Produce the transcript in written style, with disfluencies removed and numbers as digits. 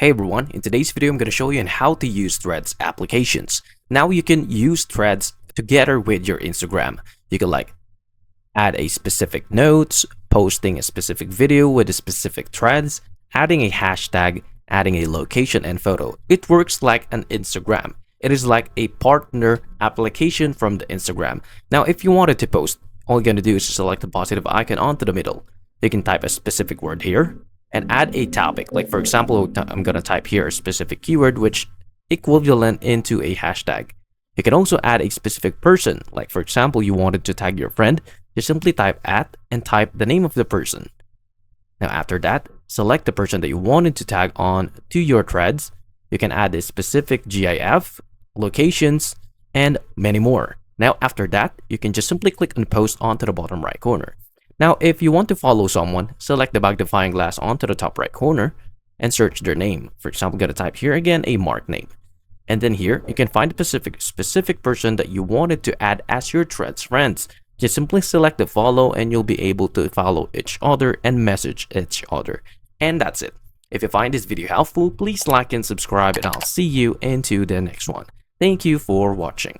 Hey everyone, in today's video I'm going to show you on how to use Threads applications. Now you can use Threads together with your Instagram. You can add a specific notes, posting a specific video with a specific threads, adding a hashtag, adding a location and photo. It works like an Instagram. It is like a partner application from the Instagram. Now if you wanted to post, all you're going to do is select the positive icon onto the middle. You can type a specific word here and add a topic. Like for example, I'm gonna type here a specific keyword which equivalent into a hashtag. You can also add a specific person. Like for example, you wanted to tag your friend, you simply type @ and type the name of the person. Now after that, select the person that you wanted to tag on to your threads. You can add a specific GIF, locations, and many more. Now after that, you can just simply click on post onto the bottom right corner. Now, if you want to follow someone, select the magnifying glass onto the top right corner and search their name. For example, I'm going to type here again a Mark name. And then here, you can find a specific person that you wanted to add as your Threads friends. Just simply select the follow and you'll be able to follow each other and message each other. And that's it. If you find this video helpful, please like and subscribe and I'll see you into the next one. Thank you for watching.